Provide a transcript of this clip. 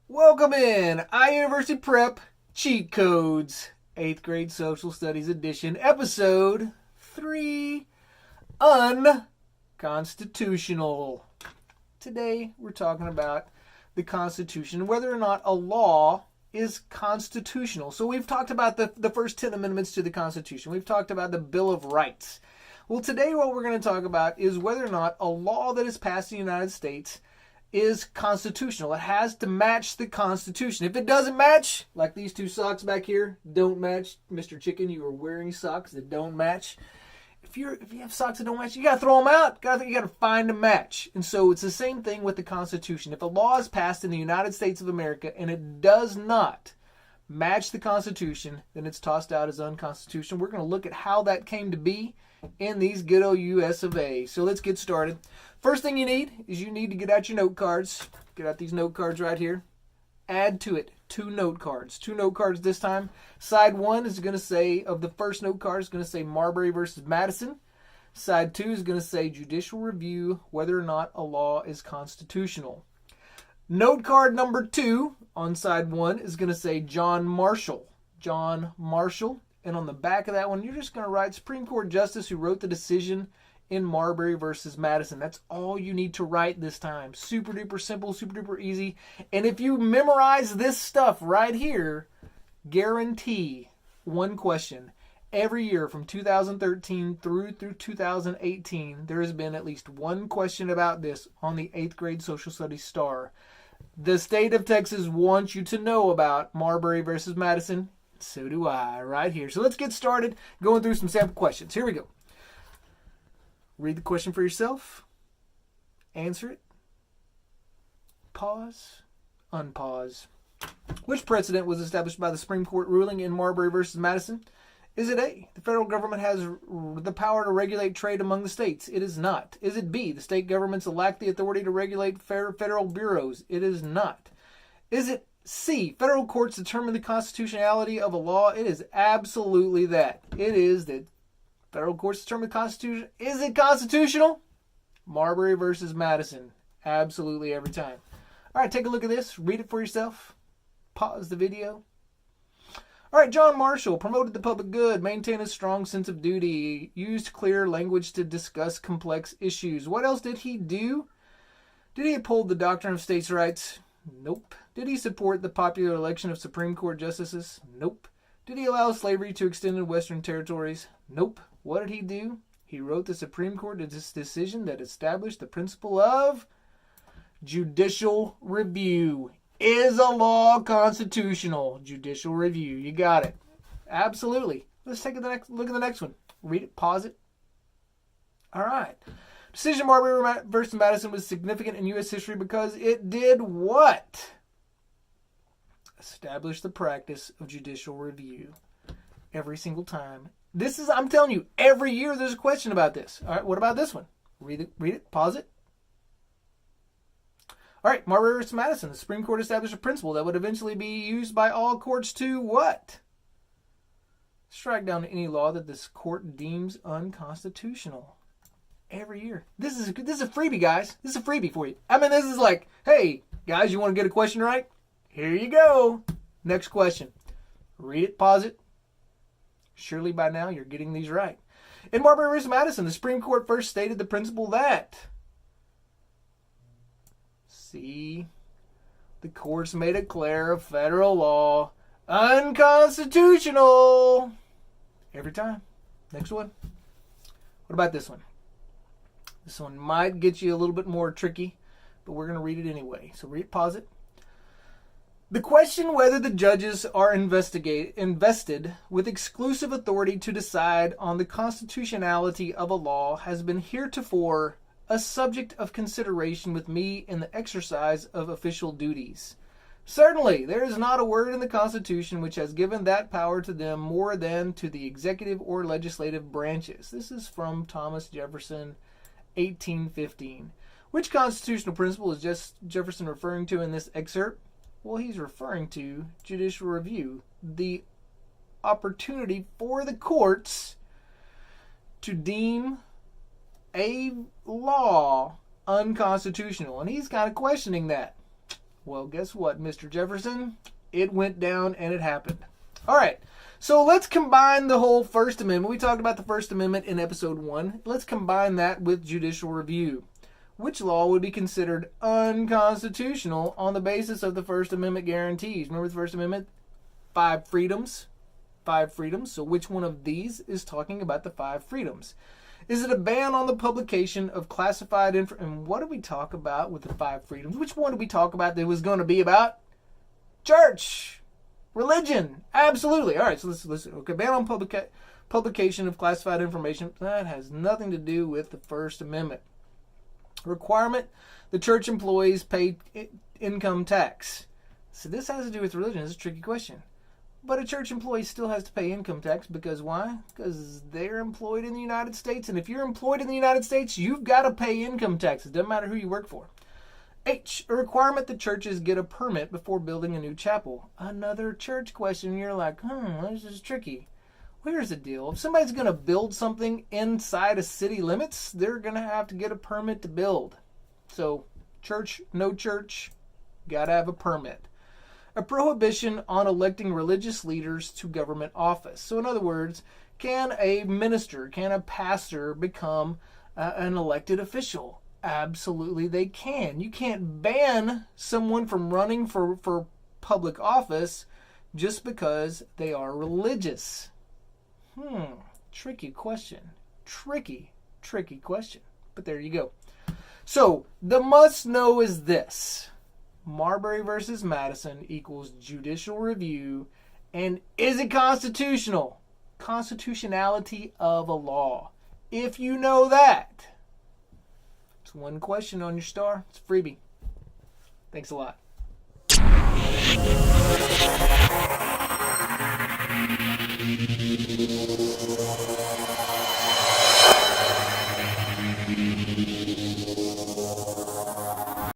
Welcome in iUniversity Prep Cheat Codes, 8th grade Social Studies edition, episode 3, Unconstitutional. Today we're talking about the Constitution, whether or not a law is constitutional. So we've talked about the first 10 amendments to the Constitution. We've talked about the Bill of Rights. Well, today what we're going to talk about is whether or not a law that is passed in the United States is constitutional. It has to match the Constitution. If it doesn't match, like these two socks back here don't match, Mr. Chicken, you are wearing socks that don't match. If you have socks that don't match, you got to throw them out. You got to find a match. And so it's the same thing with the Constitution. If a law is passed in the United States of America and it does not match the Constitution, then it's tossed out as unconstitutional. We're going to look at how that came to be in these good old US of A. So let's get started. First thing you need is you need to get out your note cards. Get out these note cards right here. Add to it 2 note cards. 2 note cards this time. Side 1 is going to say, of the first note card, is going to say Marbury versus Madison. Side 2 is going to say judicial review, whether or not a law is constitutional. Note card number 2 on side 1 is going to say John Marshall. John Marshall. And on the back of that one, you're just going to write Supreme Court Justice who wrote the decision in Marbury versus Madison. That's all you need to write this time. Super duper simple, super duper easy. And if you memorize this stuff right here, guarantee one question. Every year from 2013 through 2018, there has been at least one question about this on the 8th grade Social Studies Star. The state of Texas wants you to know about Marbury versus Madison. So do I, right here. So let's get started going through some sample questions. Here we go. Read the question for yourself. Answer it. Pause. Unpause. Which precedent was established by the Supreme Court ruling in Marbury versus Madison? Is it A, the federal government has the power to regulate trade among the states? It is not. Is it B, the state governments lack the authority to regulate federal bureaus? It is not. Is it C, federal courts determine the constitutionality of a law? It is absolutely that. It is that federal courts determine the Constitution. Is it constitutional? Marbury versus Madison. Absolutely every time. All right, take a look at this. Read it for yourself. Pause the video. All right, John Marshall promoted the public good, maintained a strong sense of duty, used clear language to discuss complex issues. What else did he do? Did he uphold the doctrine of states' rights? Nope. Did he support the popular election of Supreme Court justices? Nope. Did he allow slavery to extend in Western territories? Nope. What did he do? He wrote the Supreme Court decision that established the principle of judicial review. Is a law constitutional? Judicial review. You got it. Absolutely. Let's take a look at the next one. Read it. Pause it. All right. Decision Marbury versus Madison was significant in U.S. history because it did what? Establish the practice of judicial review every single time. I'm telling you, every year there's a question about this. All right, what about this one? Read it, pause it. All right, Marbury versus Madison. The Supreme Court established a principle that would eventually be used by all courts to what? Strike down any law that this court deems unconstitutional. Every year. This is a freebie, guys. This is a freebie for you. I mean, this is like, hey, guys, you want to get a question right? Here you go. Next question. Read it, pause it. Surely by now you're getting these right. In Marbury versus Madison, the Supreme Court first stated the principle that the courts may declare a federal law unconstitutional. Every time. Next one. What about this one? This one might get you a little bit more tricky, but we're going to read it anyway. So read it, pause it. The question whether the judges are invested with exclusive authority to decide on the constitutionality of a law has been heretofore a subject of consideration with me in the exercise of official duties. Certainly, there is not a word in the Constitution which has given that power to them more than to the executive or legislative branches. This is from Thomas Jefferson, 1815. Which constitutional principle is Jefferson referring to in this excerpt? Well, he's referring to judicial review, the opportunity for the courts to deem a law unconstitutional. And he's kind of questioning that. Well, guess what, Mr. Jefferson? It went down and it happened. All right, so let's combine the whole First Amendment. We talked about the First Amendment in episode 1. Let's combine that with judicial review. Which law would be considered unconstitutional on the basis of the First Amendment guarantees? Remember the First Amendment? 5 freedoms. 5 freedoms. So which one of these is talking about the 5 freedoms? Is it a ban on the publication of classified information? And what did we talk about with the 5 freedoms? Which one did we talk about that was going to be about? Church. Religion. Absolutely. All right, so let's okay, ban on publication of classified information. That has nothing to do with the First Amendment. Requirement, the church employees pay income tax. So this has to do with religion. It's a tricky question. But a church employee still has to pay income tax because why? Because they're employed in the United States. And if you're employed in the United States, you've got to pay income taxes. Doesn't matter who you work for. H, a requirement that churches get a permit before building a new chapel. Another church question. You're like, this is tricky. Here's the deal. If somebody's going to build something inside of city limits, they're going to have to get a permit to build. So, church, no church, got to have a permit. A prohibition on electing religious leaders to government office. So, in other words, can a minister, can a pastor become an elected official? Absolutely they can. You can't ban someone from running for public office just because they are religious. Tricky question. Tricky question. But there you go. So, the must know is this. Marbury versus Madison equals judicial review. And is it constitutional? Constitutionality of a law. If you know that, it's one question on your star. It's a freebie. Thanks a lot.